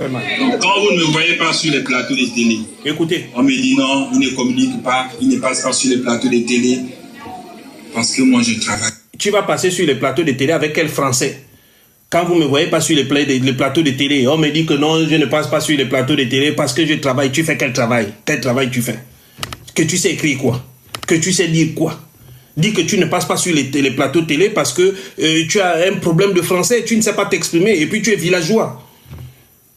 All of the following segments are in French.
Donc, quand vous ne me voyez pas sur les plateaux de télé, écoutez, on me dit non, il ne communique pas, il ne passe pas sur les plateaux de télé, parce que moi je travaille. Tu vas passer sur les plateaux de télé avec quel français? Quand vous ne me voyez pas sur les plateaux de télé, on me dit que non, je ne passe pas sur les plateaux de télé parce que je travaille. Tu fais quel travail? Quel travail tu fais? Que tu sais écrire quoi? Que tu sais dire quoi? Dis que tu ne passes pas sur les plateaux de télé parce que tu as un problème de français, tu ne sais pas t'exprimer et puis tu es villageois.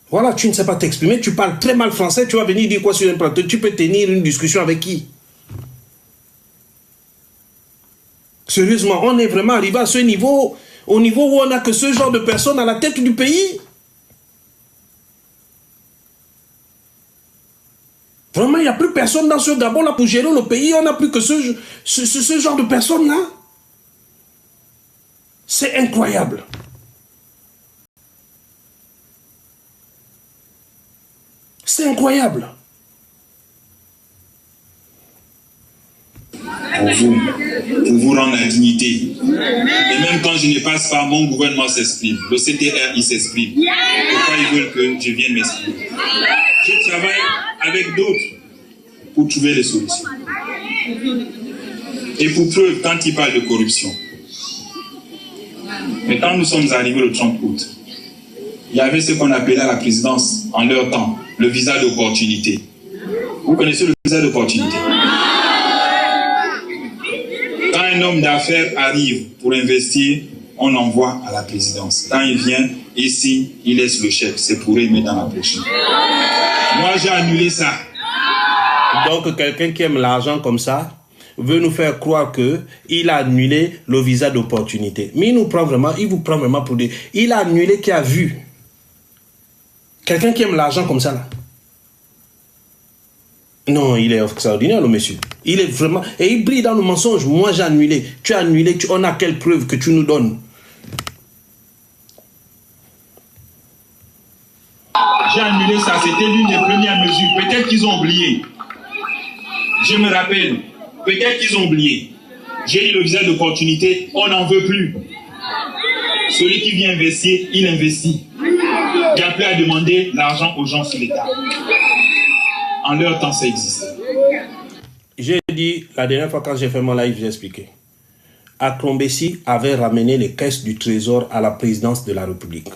Voilà, tu ne sais pas t'exprimer, tu parles très mal français, tu vas venir dire quoi sur un plateau? Tu peux tenir une discussion avec qui? Sérieusement, on est vraiment arrivé à ce niveau, au niveau où on n'a que ce genre de personnes à la tête du pays. Vraiment, il n'y a plus personne dans ce Gabon-là pour gérer le pays, on n'a plus que ce genre de personnes-là. C'est incroyable. C'est incroyable. Pour vous rendre la dignité. Et même quand je ne passe pas, mon gouvernement s'exprime. Le CTR, il s'exprime. Pourquoi ils veulent que je vienne m'exprimer? Je travaille avec d'autres pour trouver des solutions. Et pour preuve, quand ils parlent de corruption, mais quand nous sommes arrivés le 30 août, il y avait ce qu'on appelait à la présidence, en leur temps, le visa d'opportunité. Vous connaissez le visa d'opportunité? Quand un homme d'affaires arrive pour investir, on l'envoie à la présidence. Quand il vient, ici, il laisse le chèque. C'est pour il met dans la poche. Moi, j'ai annulé ça. Donc, quelqu'un qui aime l'argent comme ça veut nous faire croire qu'il a annulé le visa d'opportunité. Mais il vous prend vraiment pour des... Il a annulé qui a vu. Quelqu'un qui aime l'argent comme ça, là. Non, il est extraordinaire, le monsieur. Il est vraiment... Et il brille dans le mensonge. Moi, j'ai annulé. Tu as annulé. On a quelle preuve que tu nous donnes? J'ai annulé ça. C'était l'une des premières mesures. Peut-être qu'ils ont oublié. Je me rappelle. Peut-être qu'ils ont oublié. J'ai eu le visa d'opportunité. On n'en veut plus. Celui qui vient investir, il investit. Il n'y a plus à demander l'argent aux gens sur l'État. En leur temps, ça existe. J'ai dit, la dernière fois quand j'ai fait mon live, j'ai expliqué. Aklombesi avait ramené les caisses du trésor à la présidence de la République.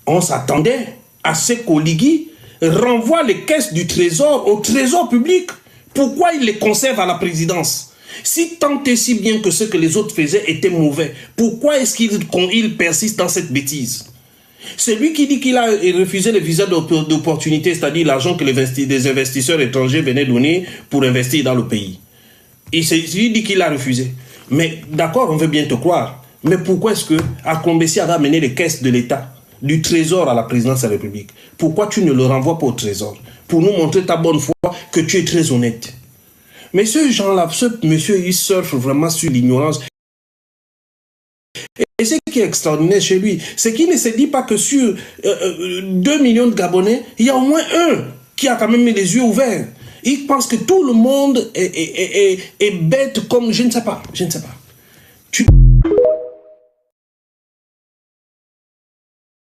On s'attendait à ce qu'Oligui renvoie les caisses du trésor au trésor public. Pourquoi il les conserve à la présidence? Si tant et si bien que ce que les autres faisaient était mauvais, pourquoi est-ce qu'il persiste dans cette bêtise? C'est lui qui dit qu'il a refusé le visa d'opportunité, c'est-à-dire l'argent que des investisseurs étrangers venaient donner pour investir dans le pays. Il dit qu'il a refusé. Mais d'accord, on veut bien te croire. Mais pourquoi est-ce que Aklombesi avait amené les caisses de l'État, du trésor à la présidence de la République? Pourquoi tu ne le renvoies pas au trésor? Pour nous montrer ta bonne foi, que tu es très honnête. Mais ce genre-là, ce monsieur, il surfe vraiment sur l'ignorance. Et ce qui est extraordinaire chez lui, c'est qu'il ne se dit pas que sur 2 millions de Gabonais, il y a au moins un qui a quand même les yeux ouverts. Il pense que tout le monde est bête comme je ne sais pas. Je ne sais pas.